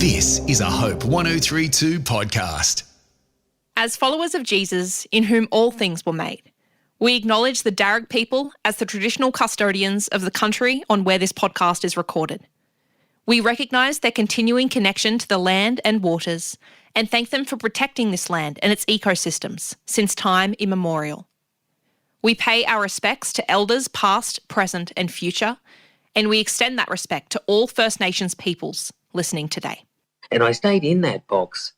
This is a Hope 1032 podcast. As followers of Jesus, in whom all things were made, we acknowledge the Darug people as the traditional custodians of the country on where this podcast is recorded. We recognise their continuing connection to the land and waters and thank them for protecting this land and its ecosystems since time immemorial. We pay our respects to elders past, present and future, and we extend that respect to all First Nations peoples listening today. And I stayed in that box,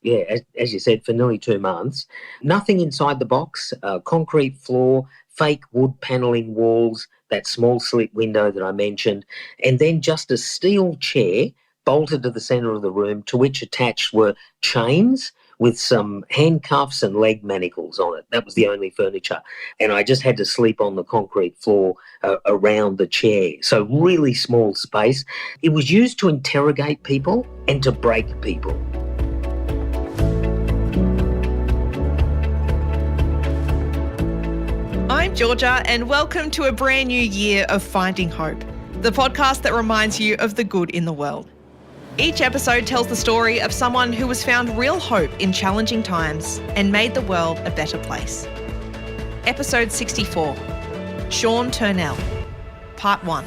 as you said, for nearly 2 months. Nothing inside the box, concrete floor, fake wood panelling walls, that small slit window that I mentioned, and then just a steel chair bolted to the centre of the room, to which attached were chains with some handcuffs and leg manacles on it. That was the only furniture. And I just had to sleep on the concrete floor around the chair. So really small space. It was used to interrogate people and to break people. I'm Georgia, and welcome to a brand new year of Finding Hope, the podcast that reminds you of the good in the world. Each episode tells the story of someone who has found real hope in challenging times and made the world a better place. Episode 64, Sean Turnell, Part 1.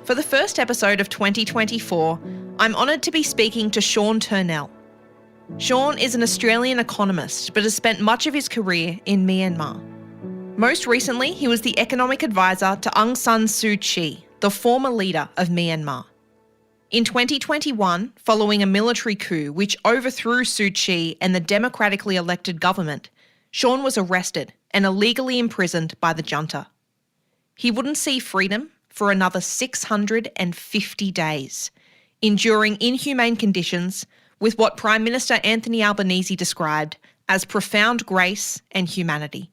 For the first episode of 2024, I'm honoured to be speaking to Sean Turnell. Sean is an Australian economist but has spent much of his career in Myanmar. Most recently, he was the economic advisor to Aung Sun Suu Kyi, the former leader of Myanmar. In 2021, following a military coup which overthrew Suu Kyi and the democratically elected government, Sean was arrested and illegally imprisoned by the junta. He wouldn't see freedom for another 650 days, enduring inhumane conditions with what Prime Minister Anthony Albanese described as profound grace and humanity.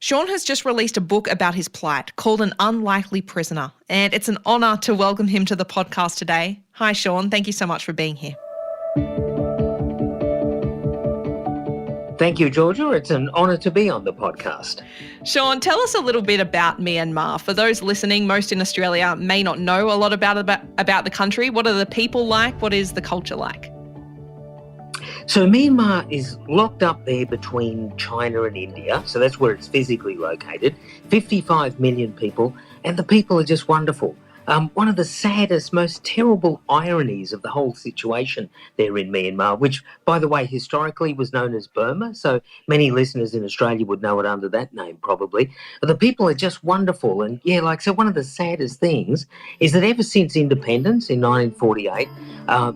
Sean has just released a book about his plight called An Unlikely Prisoner, and it's an honour to welcome him to the podcast today. Hi Sean, thank you so much for being here. Thank you, Georgia. It's an honour to be on the podcast. Sean, tell us a little bit about Myanmar. For those listening, most in Australia may not know a lot about the country. What are the people like? What is the culture like? So Myanmar is locked up there between China and India, so that's where it's physically located. 55 million people, and the people are just wonderful. One of the saddest, most terrible ironies of the whole situation there in Myanmar, which, by the way, historically was known as Burma, so many listeners in Australia would know it under that name probably. But the people are just wonderful. And so one of the saddest things is that ever since independence in 1948,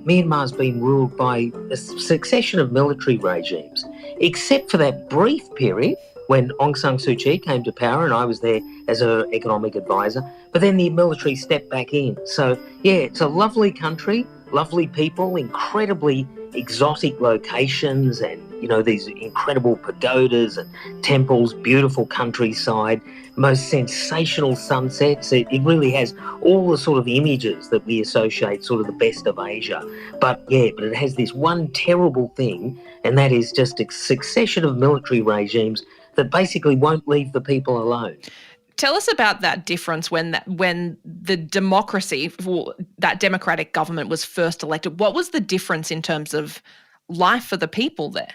Myanmar's been ruled by a succession of military regimes, except for that brief period when Aung Sun Suu Kyi came to power and I was there as her economic advisor, but then the military stepped back in. So, it's a lovely country, lovely people, incredibly exotic locations and, these incredible pagodas and temples, beautiful countryside, most sensational sunsets. It really has all the sort of images that we associate sort of the best of Asia. But it has this one terrible thing, and that is just a succession of military regimes that basically won't leave the people alone. Tell us about that difference when the democracy, that democratic government was first elected. What was the difference in terms of life for the people there?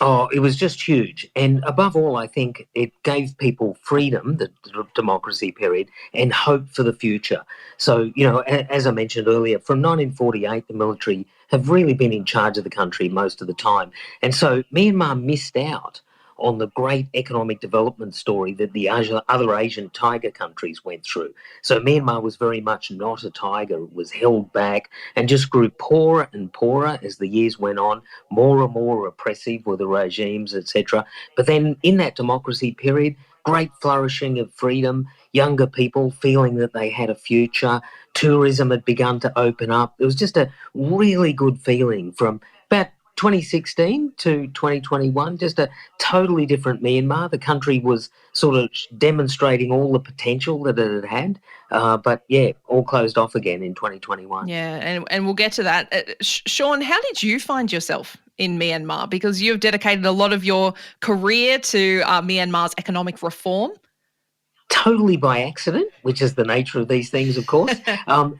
Oh, it was just huge. And above all, I think it gave people freedom, the democracy period, and hope for the future. So, as I mentioned earlier, from 1948, the military have really been in charge of the country most of the time. And so Myanmar missed out on the great economic development story that the other Asian tiger countries went through. So Myanmar was very much not a tiger. It was held back and just grew poorer and poorer as the years went on. More and more oppressive were the regimes, etc. But then in that democracy period, great flourishing of freedom, younger people feeling that they had a future, tourism had begun to open up. It was just a really good feeling from about 2016 to 2021, just a totally different Myanmar. The country was sort of demonstrating all the potential that it had but all closed off again in 2021. Yeah, and we'll get to that. Sean, how did you find yourself in Myanmar? Because you've dedicated a lot of your career to Myanmar's economic reform. Totally by accident, which is the nature of these things, of course.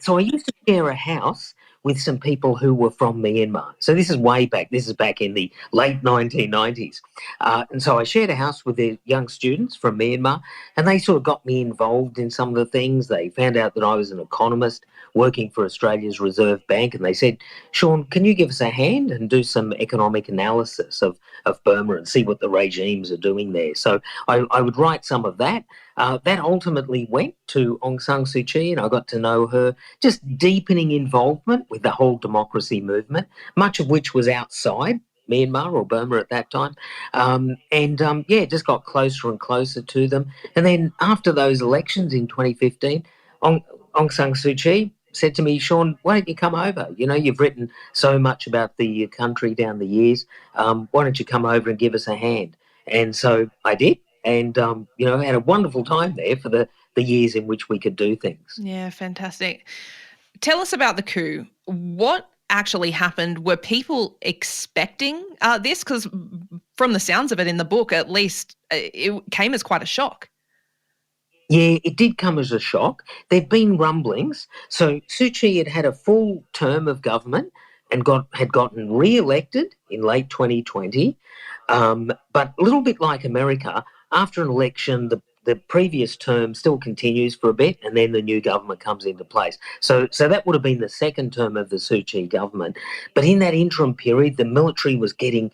So I used to share a house with some people who were from Myanmar. So this is way back. This is back in the late 1990s. And so I shared a house with the young students from Myanmar, and they sort of got me involved in some of the things. They found out that I was an economist working for Australia's Reserve Bank, and they said, Sean, can you give us a hand and do some economic analysis of Burma and see what the regimes are doing there? So I would write some of that. That ultimately went to Aung San Suu Kyi, and I got to know her, just deepening involvement with the whole democracy movement, much of which was outside Myanmar or Burma at that time. Just got closer and closer to them. And then after those elections in 2015, Aung San Suu Kyi said to me, Sean, why don't you come over? You know, you've written so much about the country down the years. Why don't you come over and give us a hand? And so I did. And, had a wonderful time there for the years in which we could do things. Yeah, fantastic. Tell us about the coup. What actually happened? Were people expecting this? Because from the sounds of it in the book, at least, it came as quite a shock. Yeah, it did come as a shock. There'd been rumblings. So Suu Kyi had a full term of government and had gotten re-elected in late 2020. But a little bit like America, after an election, the previous term still continues for a bit, and then the new government comes into place. So that would have been the second term of the Suu Kyi government. But in that interim period, the military was getting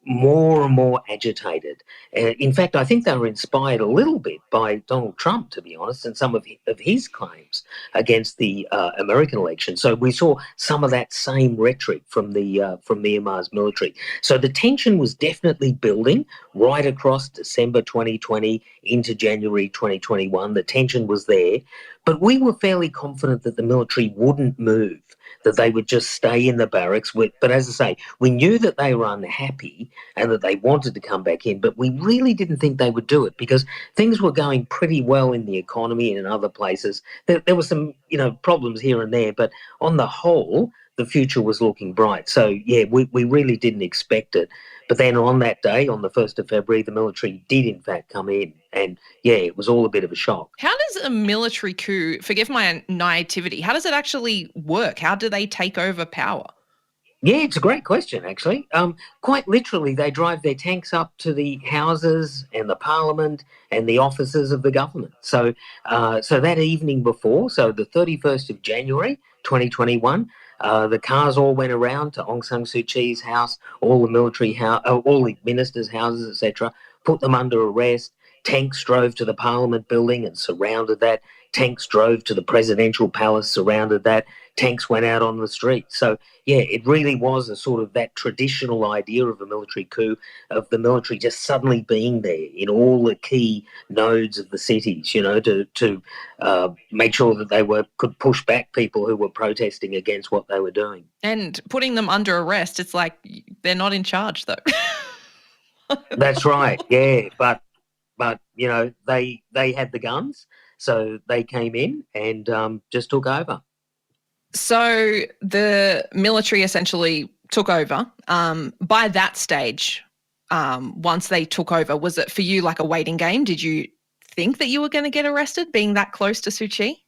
more and more agitated. In fact, I think they were inspired a little bit by Donald Trump, to be honest, and some of his claims against the American election. So we saw some of that same rhetoric from Myanmar's military. So the tension was definitely building right across December 2020 into January 2021. The tension was there, but we were fairly confident that the military wouldn't move, that they would just stay in the barracks. But as I say, we knew that they were unhappy and that they wanted to come back in, but we really didn't think they would do it because things were going pretty well in the economy and in other places. There were some, problems here and there, but on the whole, the future was looking bright. So, yeah, we really didn't expect it. But then on that day, on the 1st of February, the military did in fact come in. And, yeah, it was all a bit of a shock. How does a military coup, forgive my naivety, how does it actually work? How do they take over power? Yeah, it's a great question, actually. Quite literally, they drive their tanks up to the houses and the parliament and the offices of the government. So that evening before, so the 31st of January 2021, the cars all went around to Aung San Suu Kyi's house, all the ministers' houses, etc., put them under arrest. Tanks drove to the Parliament building and surrounded that. Tanks drove to the presidential palace, surrounded that. Tanks went out on the street. So, yeah, it really was a sort of that traditional idea of a military coup, of the military just suddenly being there in all the key nodes of the cities, to make sure that they could push back people who were protesting against what they were doing. And putting them under arrest, it's like they're not in charge, though. That's right, yeah, but they had the guns, so they came in and just took over. So the military essentially took over. By that stage, once they took over, was it for you like a waiting game? Did you think that you were going to get arrested being that close to Suu Kyi?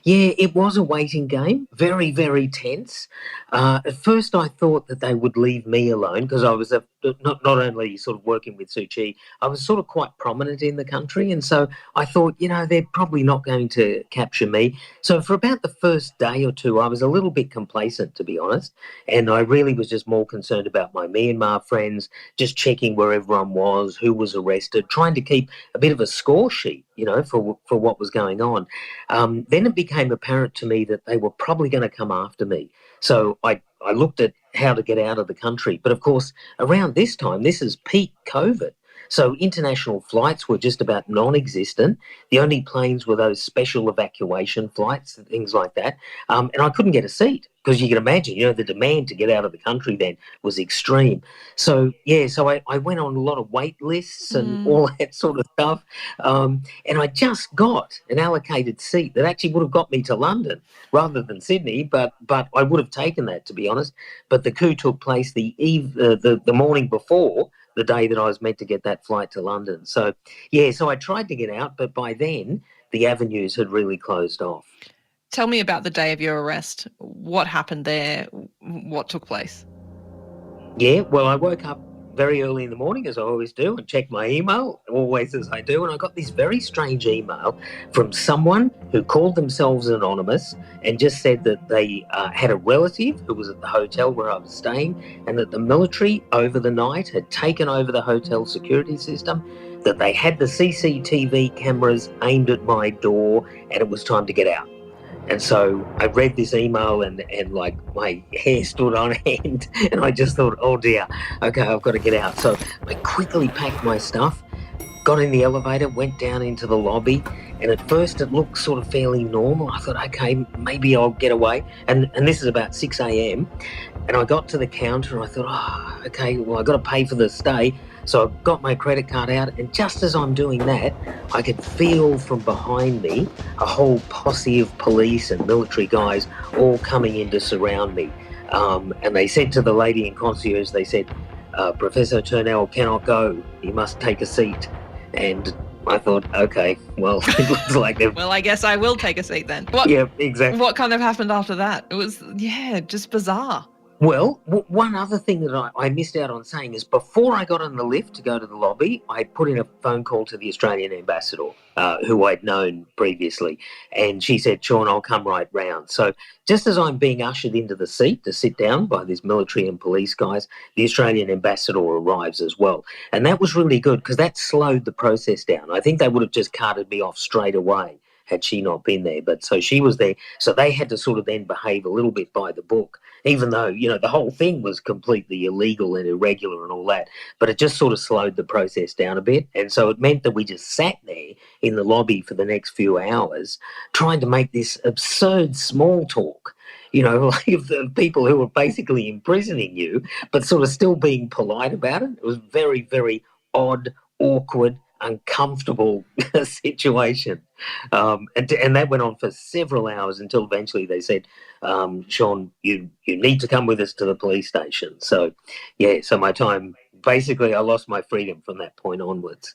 Yeah, it was a waiting game, very, very tense. At first I thought that they would leave me alone because I was not only sort of working with Suu Kyi, I was sort of quite prominent in the country. And so I thought, they're probably not going to capture me. So for about the first day or two, I was a little bit complacent, to be honest. And I really was just more concerned about my Myanmar friends, just checking where everyone was, who was arrested, trying to keep a bit of a score sheet, for what was going on. Then it became apparent to me that they were probably going to come after me. So I looked at how to get out of the country. But of course, around this time, this is peak COVID. So international flights were just about non-existent. The only planes were those special evacuation flights and things like that. And I couldn't get a seat because you can imagine, the demand to get out of the country then was extreme. So, I went on a lot of wait lists and all that sort of stuff. And I just got an allocated seat that actually would have got me to London rather than Sydney, but I would have taken that, to be honest. But the coup took place the morning before the day that I was meant to get that flight to London. So I tried to get out, but by then the avenues had really closed off. Tell me about the day of your arrest. What happened there? What took place? Yeah, well, I woke up very early in the morning, as I always do, and checked my email, always as I do, and I got this very strange email from someone who called themselves anonymous and just said that they had a relative who was at the hotel where I was staying, and that the military over the night had taken over the hotel security system, that they had the CCTV cameras aimed at my door, and it was time to get out. And so I read this email and like my hair stood on end, and I just thought, oh dear, okay, I've got to get out. So I quickly packed my stuff, got in the elevator, went down into the lobby, and at first it looked sort of fairly normal. I thought, okay, maybe I'll get away. And this is about 6 a.m. And I got to the counter and I thought, okay, well, I've got to pay for the stay. So I got my credit card out, and just as I'm doing that, I could feel from behind me a whole posse of police and military guys all coming in to surround me. And they said to the lady in concierge, they said, Professor Turnell cannot go. He must take a seat. And I thought, okay, well, it looks like they've... Well, I guess I will take a seat then. Yeah, exactly. What kind of happened after that? It was, just bizarre. Well, one other thing that I missed out on saying is before I got on the lift to go to the lobby, I put in a phone call to the Australian ambassador, who I'd known previously, and she said, Sean, I'll come right round. So just as I'm being ushered into the seat to sit down by these military and police guys, the Australian ambassador arrives as well. And that was really good because that slowed the process down. I think they would have just carted me off straight away had she not been there. But so she was there. So they had to sort of then behave a little bit by the book, even though, the whole thing was completely illegal and irregular and all that. But it just sort of slowed the process down a bit. And so it meant that we just sat there in the lobby for the next few hours trying to make this absurd small talk, like of the people who were basically imprisoning you, but sort of still being polite about it. It was very, very odd, awkward, uncomfortable situation. And that went on for several hours until eventually they said, Sean, you need to come with us to the police station. So, so my time, basically I lost my freedom from that point onwards.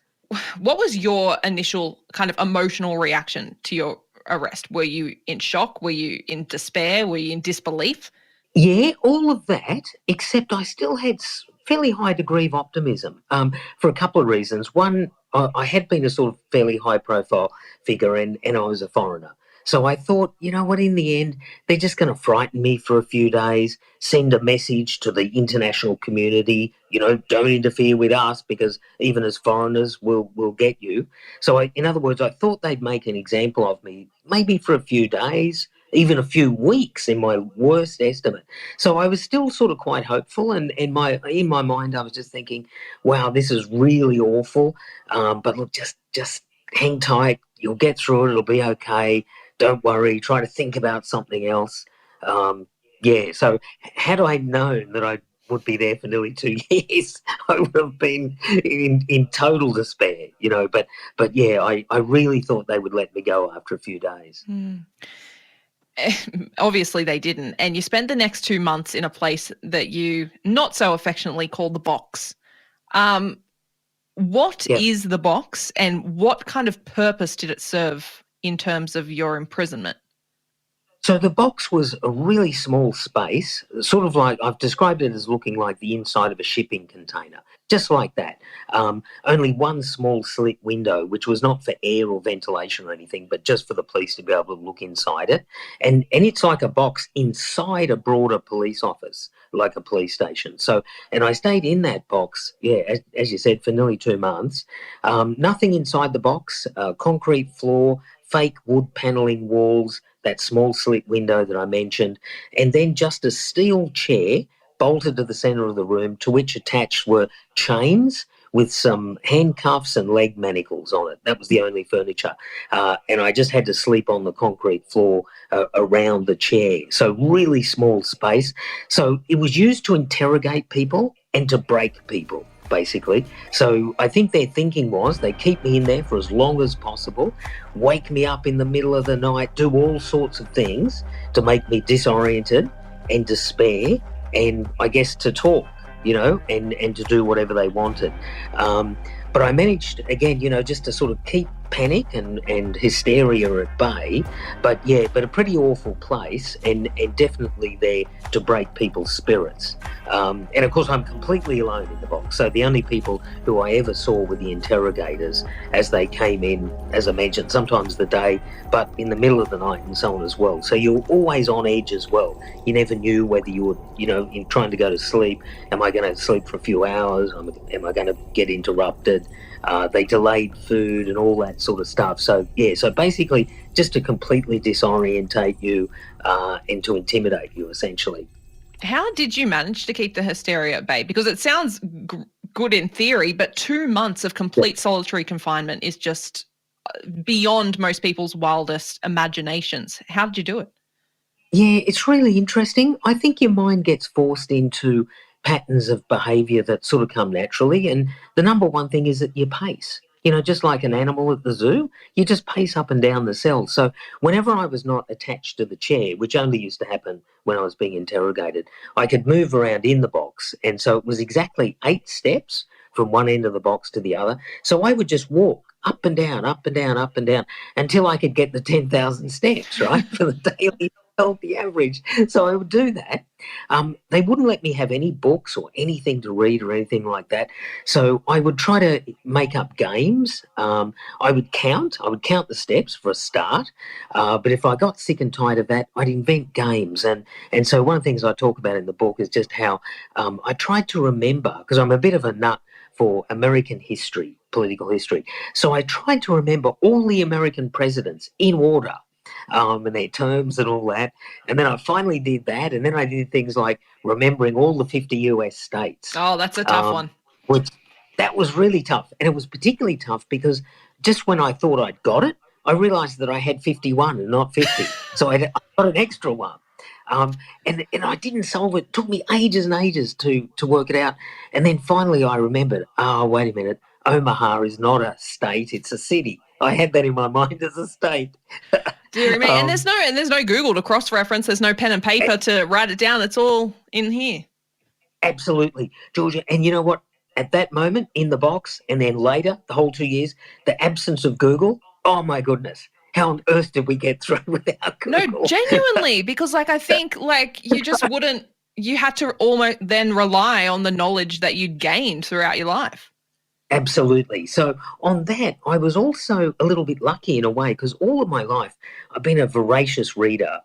What was your initial kind of emotional reaction to your arrest? Were you in shock? Were you in despair? Were you in disbelief? Yeah, all of that, except I still had fairly high degree of optimism for a couple of reasons. One, I had been a sort of fairly high-profile figure and I was a foreigner. So I thought, what, in the end, they're just going to frighten me for a few days, send a message to the international community, don't interfere with us because even as foreigners, we'll get you. So in other words, I thought they'd make an example of me, maybe for a few days, even a few weeks in my worst estimate. So I was still sort of quite hopeful, and in my mind I was just thinking, wow, this is really awful, but look, just hang tight, you'll get through it, it'll be okay, don't worry, try to think about something else. So had I known that I would be there for nearly 2 years, I would have been in total despair, but I really thought they would let me go after a few days. Obviously they didn't, and you spent the next 2 months in a place that you not so affectionately call the box. What is the box, and what kind of purpose did it serve in terms of your imprisonment? So the box was a really small space, sort of like, I've described it as looking like the inside of a shipping container, just like that. Only one small slit window, which was not for air or ventilation or anything, but just for the police to be able to look inside it. And it's like a box inside a broader police office, like a police station. So, and I stayed in that box, as you said, for nearly 2 months. Nothing inside the box, concrete floor, fake wood panelling walls, that small slit window that I mentioned, and then just a steel chair bolted to the centre of the room, to which attached were chains with some handcuffs and leg manacles on it. That was the only furniture. And I just had to sleep on the concrete floor around the chair. So really small space. So it was used to interrogate people and to break people, basically. So I think their thinking was they keep me in there for as long as possible, wake me up in the middle of the night, do all sorts of things to make me disoriented and despair, and I guess to talk, and to do whatever they wanted. But I managed, again, just to sort of keep panic and hysteria at bay. But a pretty awful place, and definitely there to break people's spirits. And of course, I'm completely alone in the box. So the only people who I ever saw were the interrogators as they came in, as I mentioned, sometimes the day, but in the middle of the night and so on as well. So you're always on edge as well. You never knew whether you were, in trying to go to sleep, am I going to sleep for a few hours? Am I going to get interrupted? They delayed food and all that sort of stuff. So basically just to completely disorientate you and to intimidate you, essentially. How did you manage to keep the hysteria at bay? Because it sounds good in theory, but 2 months of complete solitary confinement is just beyond most people's wildest imaginations. How did you do it? Yeah, it's really interesting. I think your mind gets forced into patterns of behaviour that sort of come naturally. And the number one thing is that you pace. Just like an animal at the zoo, you just pace up and down the cell. So whenever I was not attached to the chair, which only used to happen when I was being interrogated, I could move around in the box. And so it was exactly 8 steps from one end of the box to the other. So I would just walk up and down, up and down, up and down until I could get the 10,000 steps, right, for the daily healthy average. So I would do that. They wouldn't let me have any books or anything to read or anything like that. So I would try to make up games. I would count the steps for a start. But if I got sick and tired of that, I'd invent games. And so one of the things I talk about in the book is just how I tried to remember, because I'm a bit of a nut for American history, political history. So I tried to remember all the American presidents in order. And their terms and all that. And then I finally did that. And then I did things like remembering all the 50 US states. Oh, that's a tough one. Which that was really tough. And it was particularly tough because just when I thought I'd got it, I realised that I had 51 and not 50. So I got an extra one. And I didn't solve it. It took me ages and ages to work it out. And then finally I remembered, wait a minute, Omaha is not a state, it's a city. I had that in my mind as a state. Dear me. And there's no Google to cross-reference. There's no pen and paper to write it down. It's all in here. Absolutely, Georgia. And you know what? At that moment in the box, and then later, the whole 2 years, the absence of Google, oh my goodness. How on earth did we get through without Google? No, genuinely, because I think you just wouldn't, you had to almost then rely on the knowledge that you'd gained throughout your life. Absolutely. So on that, I was also a little bit lucky in a way because all of my life I've been a voracious reader.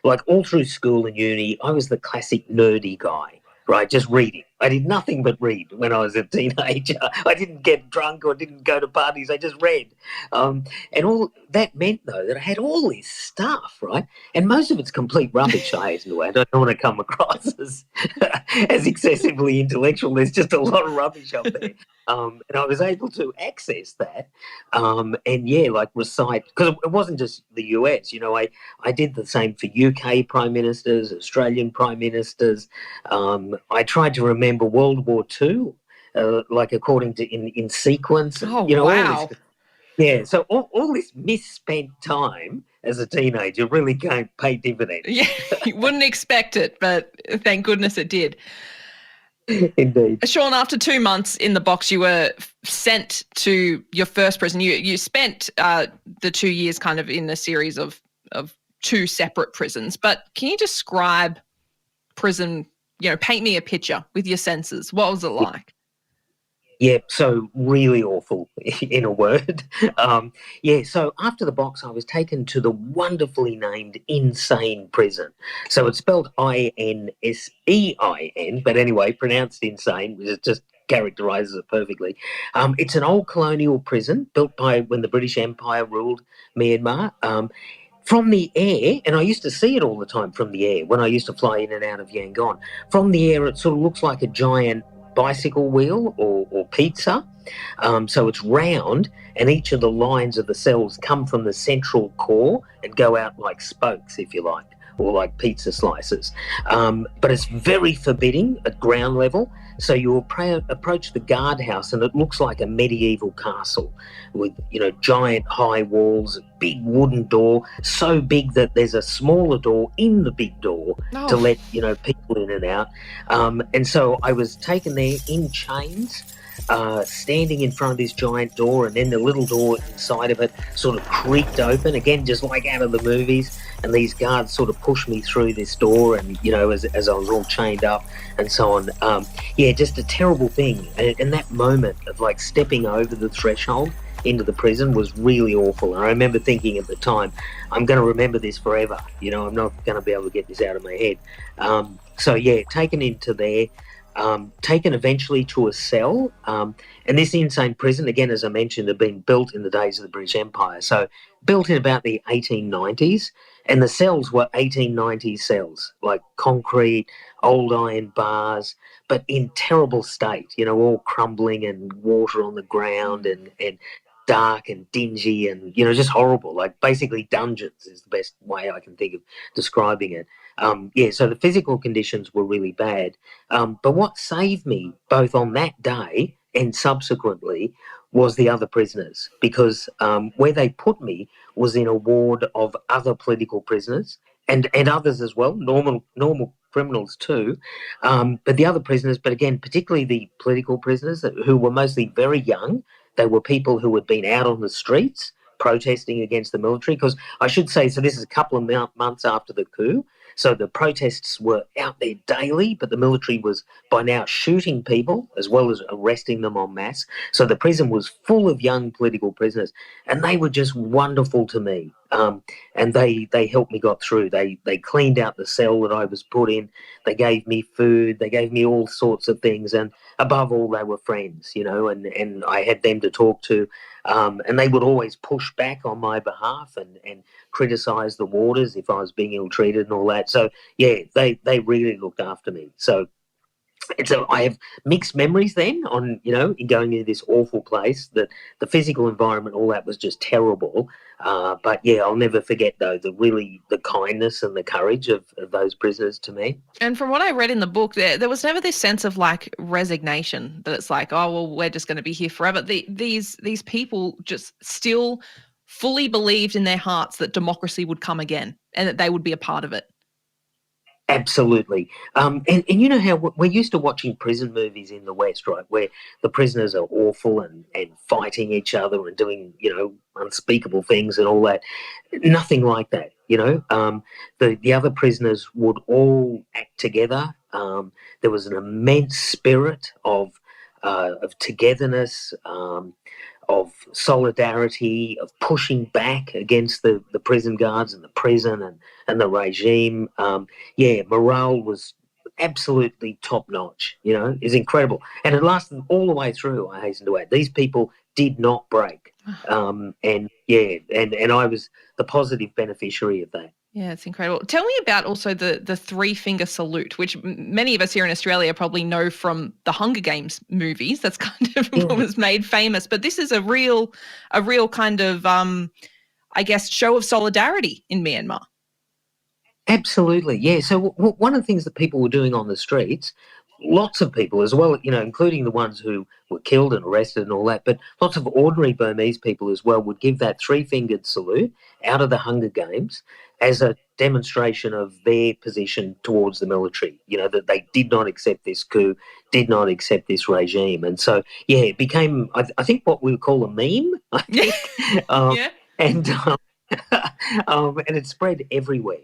Like all through school and uni, I was the classic nerdy guy, right? Just reading. I did nothing but read when I was a teenager. I didn't get drunk or didn't go to parties. I just read. And all that meant, though, that I had all this stuff, right? And most of it's complete rubbish, I hasten to add. I don't want to come across as excessively intellectual. There's just a lot of rubbish up there. And I was able to access that like recite, because it wasn't just the US, I did the same for UK prime ministers, Australian prime ministers. I tried to remember World War II, like according to in sequence. Oh, wow. All this, yeah, so all this misspent time as a teenager really can't pay dividends. Yeah, you wouldn't expect it, but thank goodness it did. Indeed. Sean, after 2 months in the box, you were sent to your first prison. You spent the 2 years kind of in a series of 2 separate prisons. But can you describe prison, paint me a picture with your senses? What was it like? Yeah, so really awful in a word. So after the box, I was taken to the wonderfully named Insane Prison. So it's spelled INSEIN, but anyway, pronounced insane, which just characterises it perfectly. It's an old colonial prison built by when the British Empire ruled Myanmar. From the air, and I used to see it all the time from the air when I used to fly in and out of Yangon. From the air, it sort of looks like a giant bicycle wheel or pizza. So it's round, and each of the lines of the cells come from the central core and go out like spokes, if you like, or like pizza slices. But it's very forbidding at ground level. So you approach the guardhouse, and it looks like a medieval castle with, giant high walls, a big wooden door, so big that there's a smaller door in the big door to let, people in and out. And so I was taken there in chains, standing in front of this giant door, and then the little door inside of it sort of creaked open, again, just like out of the movies, and these guards sort of pushed me through this door, and, as I was all chained up and so on. Just a terrible thing. And that moment of, like, stepping over the threshold into the prison was really awful. And I remember thinking at the time, I'm going to remember this forever. I'm not going to be able to get this out of my head. Taken into there, taken eventually to a cell. And this insane prison, again, as I mentioned, had been built in the days of the British Empire. So built in about the 1890s. And the cells were 1890s cells, like concrete, old iron bars, but in terrible state, all crumbling and water on the ground and dark and dingy and, just horrible, like basically dungeons is the best way I can think of describing it. So the physical conditions were really bad. But what saved me both on that day and subsequently was the other prisoners, because where they put me was in a ward of other political prisoners and others as well, normal criminals too. But the other prisoners, but again, particularly the political prisoners who were mostly very young. They were people who had been out on the streets protesting against the military, because I should say, so this is a couple of months after the coup. So the protests were out there daily, but the military was by now shooting people as well as arresting them en masse. So the prison was full of young political prisoners, and they were just wonderful to me. And they helped me got through. They cleaned out the cell that I was put in. They gave me food. They gave me all sorts of things. And above all, they were friends, and I had them to talk to. And they would always push back on my behalf and criticise the warders if I was being ill-treated and all that. So, they really looked after me. So I have mixed memories then on, in going into this awful place, that the physical environment, all that was just terrible. But I'll never forget, though, the kindness and the courage of those prisoners to me. And from what I read in the book, there was never this sense of like resignation, that it's like, oh, well, we're just going to be here forever. These people just still fully believed in their hearts that democracy would come again and that they would be a part of it. Absolutely. And you know how we're used to watching prison movies in the West, right, where the prisoners are awful and fighting each other and doing, unspeakable things and all that. Nothing like that, The other prisoners would all act together. There was an immense spirit of togetherness, of solidarity, of pushing back against the prison guards and the prison and the regime. Morale was absolutely top notch, is incredible. And it lasted all the way through, I hasten to add. These people did not break. And I was the positive beneficiary of that. Yeah, it's incredible. Tell me about also the three-finger salute, which many of us here in Australia probably know from the Hunger Games movies. That's kind of what was made famous. But this is a real kind of, show of solidarity in Myanmar. Absolutely, yeah. So one of the things that people were doing on the streets, lots of people as well, including the ones who were killed and arrested and all that, but lots of ordinary Burmese people as well would give that three-fingered salute out of the Hunger Games as a demonstration of their position towards the military, that they did not accept this coup, did not accept this regime. And so, it became, I think, what we would call a meme, I think. And it spread everywhere.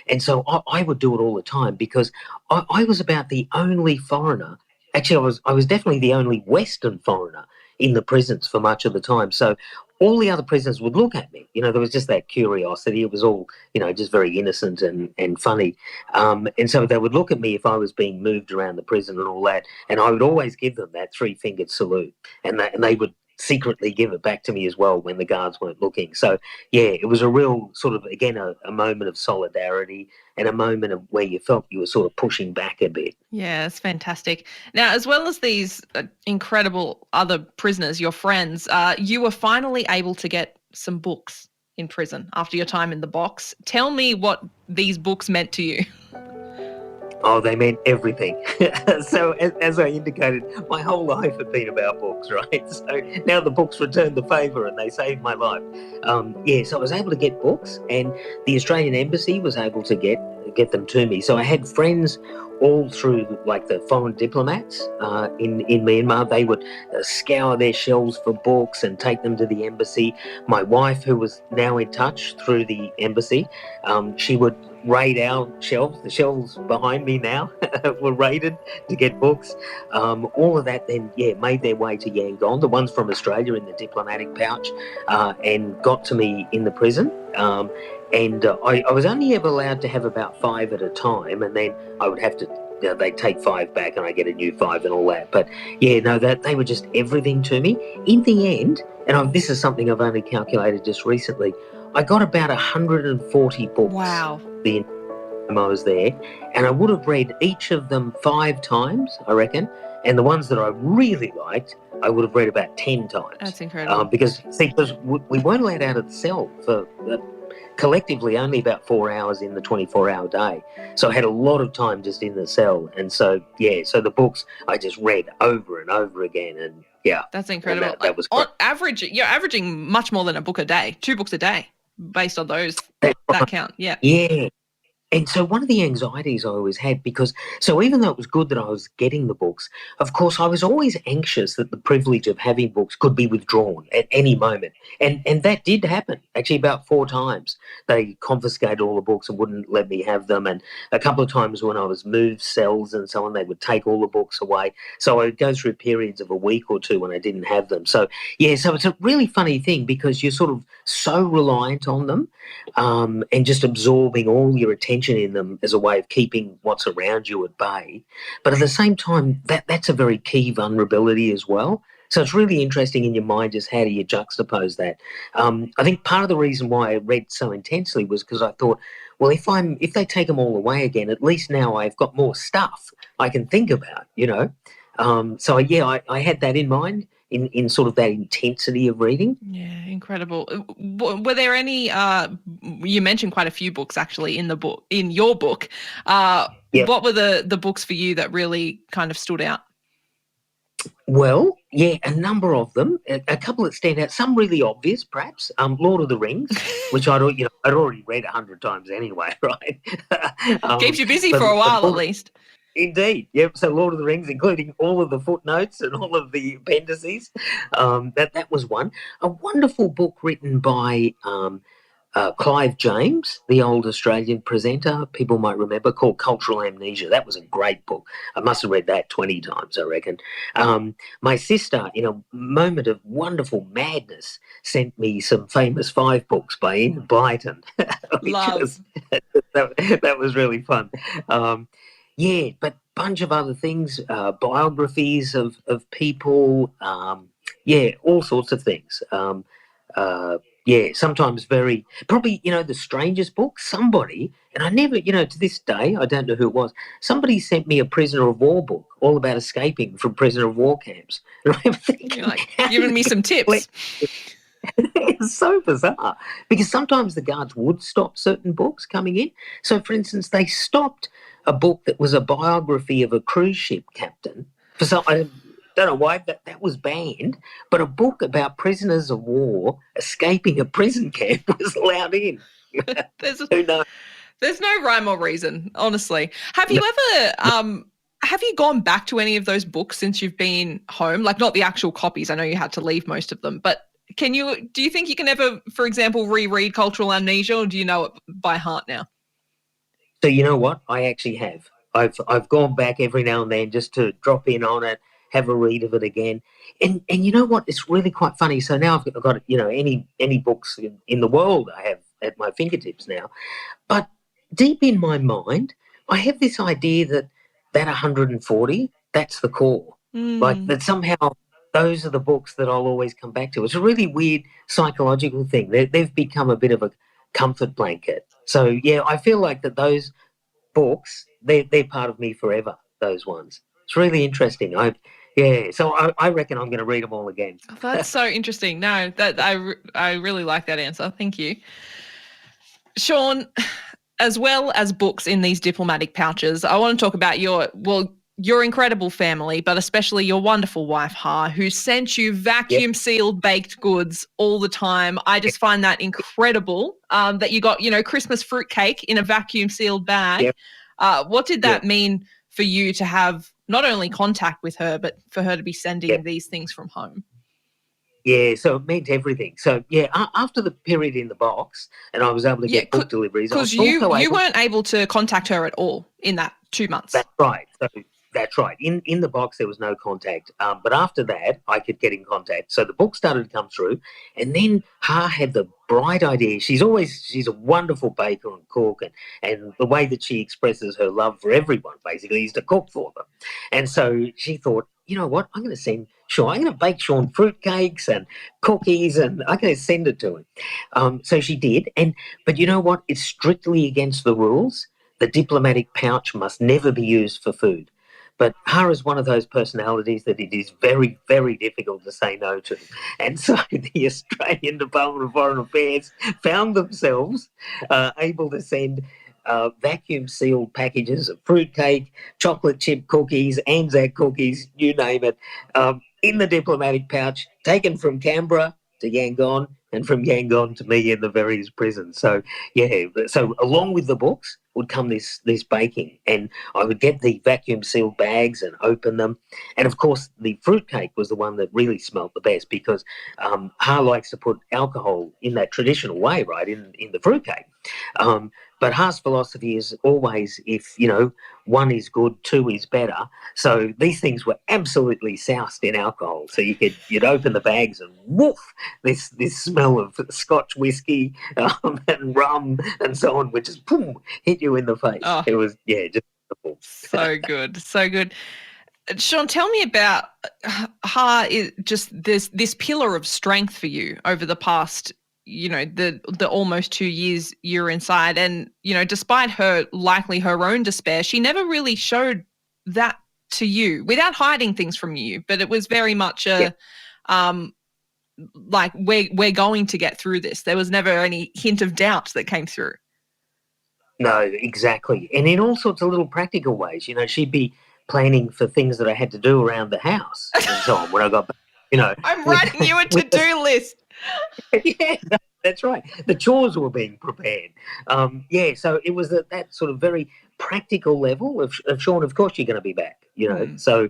And so I would do it all the time, because I was about the only foreigner. Actually, I was definitely the only Western foreigner in the prisons for much of the time. So all the other prisoners would look at me. There was just that curiosity. It was all, just very innocent and funny. And so they would look at me if I was being moved around the prison and all that. And I would always give them that three-fingered salute. And they would secretly give it back to me as well when the guards weren't looking. So, yeah, it was a real sort of, again, a moment of solidarity and a moment of where you felt you were sort of pushing back a bit. Yeah, it's fantastic. Now, as well as these incredible other prisoners, your friends, you were finally able to get some books in prison after your time in the box. Tell me what these books meant to you. Oh, they meant everything. So, as I indicated, my whole life had been about books, right? So now the books returned the favour and they saved my life. So I was able to get books, and the Australian Embassy was able to get them to me. So I had friends all through, like the foreign diplomats in Myanmar. They would scour their shelves for books and take them to the embassy. My wife, who was now in touch through the embassy, she would raid our shelves. The shelves behind me now were raided to get books. All of that then, made their way to Yangon, the ones from Australia in the diplomatic pouch, and got to me in the prison. I was only ever allowed to have about 5 at a time, and then I would have to, they'd take 5 back and I get a new 5 and all that. But that they were just everything to me. In the end, and this is something I've only calculated just recently, I got about 140 books. Wow. The time I was there, and I would have read each of them 5 times, I reckon, and the ones that I really liked, I would have read about 10 times. That's incredible. Because we weren't allowed out of the cell for collectively only about 4 hours in the 24-hour day. So I had a lot of time just in the cell. And so, so the books I just read over and over again. And that's incredible. That was on average, you're averaging much more than a book a day, 2 books a day, based on those, that count. Yeah. Yeah. And so one of the anxieties I always had, so even though it was good that I was getting the books, of course, I was always anxious that the privilege of having books could be withdrawn at any moment. And that did happen, actually about 4 times. They confiscated all the books and wouldn't let me have them. And a couple of times when I was moved cells and so on, they would take all the books away. So I would go through periods of a week or 2 when I didn't have them. So, so it's a really funny thing because you're sort of so reliant on them and just absorbing all your attention in them as a way of keeping what's around you at bay. But at the same time, that's a very key vulnerability as well. So it's really interesting in your mind just how do you juxtapose that. I think part of the reason why I read so intensely was because I thought, well, if they take them all away again, at least now I've got more stuff I can think about, So I had that in mind. In sort of that intensity of reading. Yeah, incredible. Were there any, you mentioned quite a few books actually in your book. What were the books for you that really kind of stood out? Well, a number of them. A couple that stand out. Some really obvious, perhaps. Lord of the Rings, which I'd already read 100 times anyway, right? Keeps you busy for a while, at least. Indeed, yep. So Lord of the Rings, including all of the footnotes and all of the appendices. That was one. A wonderful book written by Clive James, the old Australian presenter, people might remember, called Cultural Amnesia. That was a great book. I must have read that 20 times, I reckon. My sister, in a moment of wonderful madness, sent me some famous 5 books by Ian Blyton. That was really fun. But bunch of other things, biographies of people, all sorts of things. Sometimes probably, the strangest book, somebody, and I never, to this day, I don't know who it was, somebody sent me a prisoner of war book all about escaping from prisoner of war camps. And I remember thinking, you're like, giving me some tips. It's so bizarre because sometimes the guards would stop certain books coming in. So, for instance, they stopped a book that was a biography of a cruise ship captain. I don't know why that was banned, but a book about prisoners of war escaping a prison camp was allowed in. Who knows? There's no rhyme or reason, honestly. Have you ever have you gone back to any of those books since you've been home? Like, not the actual copies. I know you had to leave most of them, but do you think you can ever, for example, reread Cultural Amnesia, or do you know it by heart now? So you know what? I actually have. I've gone back every now and then just to drop in on it, have a read of it again. And you know what? It's really quite funny. So now I've got any books in the world I have at my fingertips now. But deep in my mind, I have this idea that 140, that's the core. Like that somehow those are the books that I'll always come back to. It's a really weird psychological thing. They've become a bit of a comfort blanket. So, yeah, I feel like that those books, they're part of me forever, those ones. It's really interesting. I reckon I'm going to read them all again. That's so interesting. No, I really like that answer. Thank you. Sean, as well as books in these diplomatic pouches, I want to talk about your incredible family, but especially your wonderful wife, Ha, who sent you vacuum-sealed baked goods all the time. I just find that incredible, that you got, Christmas fruitcake in a vacuum-sealed bag. Yep. What did that mean for you to have not only contact with her, but for her to be sending these things from home? Yeah, so it meant everything. So, after the period in the box and I was able to get book deliveries. Because you weren't able to contact her at all in that 2 months. That's right. So that's right. In the box, there was no contact. But after that, I could get in contact. So the book started to come through. And then Ha had the bright idea. She's a wonderful baker and cook. And the way that she expresses her love for everyone, basically, is to cook for them. And so she thought, you know what, I'm going to bake Sean fruitcakes and cookies, and I'm going to send it to him. So she did. But you know what? It's strictly against the rules. The diplomatic pouch must never be used for food. But Ha is one of those personalities that it is very, very difficult to say no to. And so the Australian Department of Foreign Affairs found themselves able to send vacuum-sealed packages of fruitcake, chocolate chip cookies, Anzac cookies, you name it, in the diplomatic pouch, taken from Canberra to Yangon and from Yangon to me in the various prisons. So, so along with the books would come this baking, and I would get the vacuum-sealed bags and open them. And, of course, the fruitcake was the one that really smelt the best because Ha likes to put alcohol in that traditional way, right, in the fruitcake. But Ha's philosophy is always, if, one is good, two is better. So these things were absolutely soused in alcohol. So you'd open the bags and woof, this smell of Scotch whiskey and rum and so on, which just boom, hit you in the face. Oh, it was, just wonderful. So good, so good. Sean, tell me about Ha, just this pillar of strength for you over the past the almost 2 years you're inside. And, despite her own despair, she never really showed that to you without hiding things from you. But it was very much like, we're going to get through this. There was never any hint of doubt that came through. No, exactly. And in all sorts of little practical ways, she'd be planning for things that I had to do around the house and so on when I got back, I'm writing you a to-do list. Yeah, that's right. The chores were being prepared. So it was at that sort of very practical level of Sean, of course you're going to be back, So,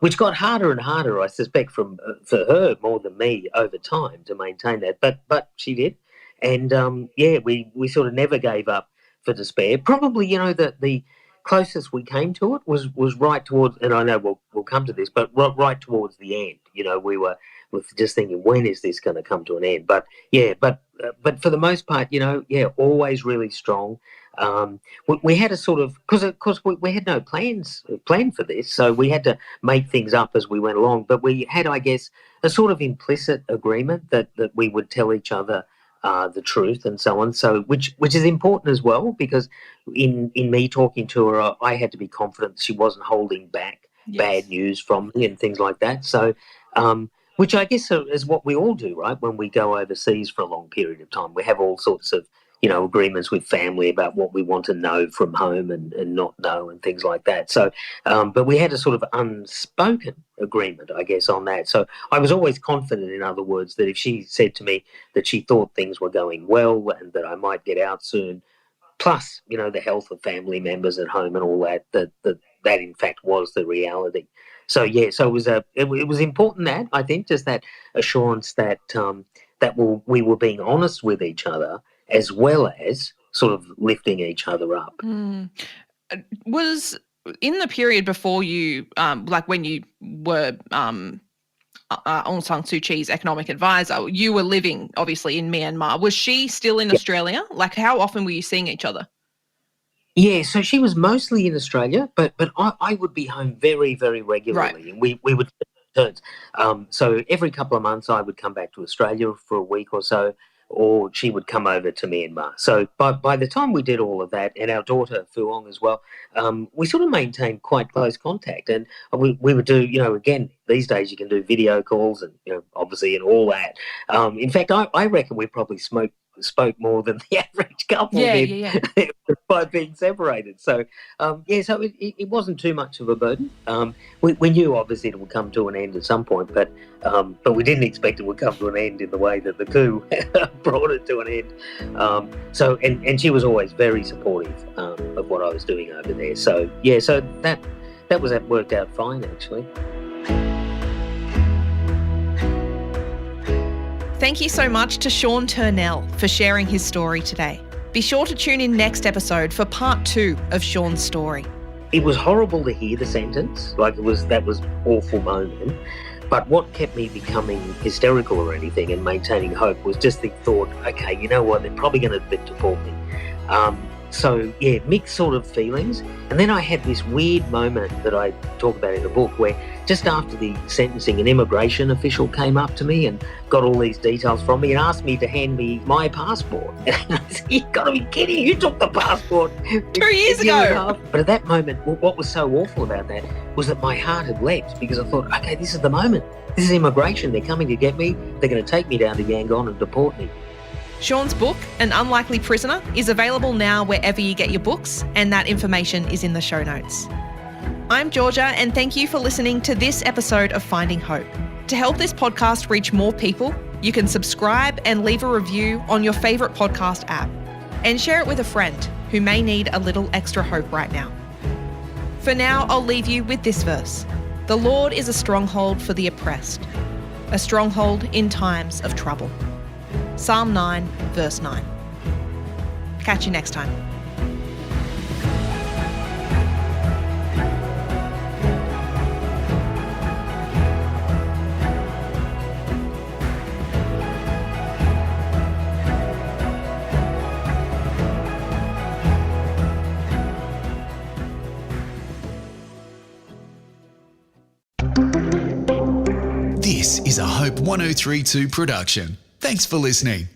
which got harder and harder, I suspect, for her more than me over time to maintain that. But she did. And, we sort of never gave up for despair. Probably, the closest we came to it was right towards, and I know we'll come to this, but right towards the end. We were just thinking, when is this going to come to an end? But for the most part, always really strong. We had a sort of, because we had no plan for this, so we had to make things up as we went along. But we had, I guess, a sort of implicit agreement that we would tell each other the truth and so on. So which is important as well, because in me talking to her, I had to be confident she wasn't holding back bad news from me and things like that. So, which I guess is what we all do, right? When we go overseas for a long period of time, we have all sorts of, agreements with family about what we want to know from home and not know and things like that. So, but we had a sort of unspoken agreement, I guess, on that. So I was always confident, in other words, that if she said to me that she thought things were going well and that I might get out soon, plus, the health of family members at home and all that in fact was the reality. So so it was important that, I think, just that assurance that we were being honest with each other, as well as sort of lifting each other up. Was in the period before you, like when you were Aung San Suu Kyi's economic advisor, you were living obviously in Myanmar. Was she still in Australia? Like, how often were you seeing each other? Yeah, so she was mostly in Australia, but I would be home very, very regularly. Right. And we would returns. So every couple of months I would come back to Australia for a week or so, or she would come over to Myanmar. So by the time we did all of that, and our daughter Phuong as well, we sort of maintained quite close contact. And we would do, again, these days you can do video calls and, obviously, and all that. In fact, I reckon we probably spoke more than the average couple did by being separated. So, so it wasn't too much of a burden. We knew, obviously, it would come to an end at some point, but we didn't expect it would come to an end in the way that the coup brought it to an end. And she was always very supportive of what I was doing over there. So that worked out fine, actually. Thank you so much to Sean Turnell for sharing his story today. Be sure to tune in next episode for part 2 of Sean's story. It was horrible to hear the sentence, that was awful moment. But what kept me becoming hysterical or anything and maintaining hope was just the thought, okay, you know what, they're probably going to deport me. Mixed sort of feelings. And then I had this weird moment that I talk about in the book where just after the sentencing, an immigration official came up to me and got all these details from me and asked me to hand me my passport. And I said, you've got to be kidding, you took the passport 2 years ago. But at that moment, what was so awful about that was that my heart had leapt because I thought, okay, this is the moment. This is immigration. They're coming to get me. They're going to take me down to Yangon and deport me. Sean's book, An Unlikely Prisoner, is available now wherever you get your books, and that information is in the show notes. I'm Georgia, and thank you for listening to this episode of Finding Hope. To help this podcast reach more people, you can subscribe and leave a review on your favourite podcast app, and share it with a friend who may need a little extra hope right now. For now, I'll leave you with this verse. The Lord is a stronghold for the oppressed, a stronghold in times of trouble. Psalm 9, verse 9. Catch you next time. This is a Hope 1032 production. Thanks for listening.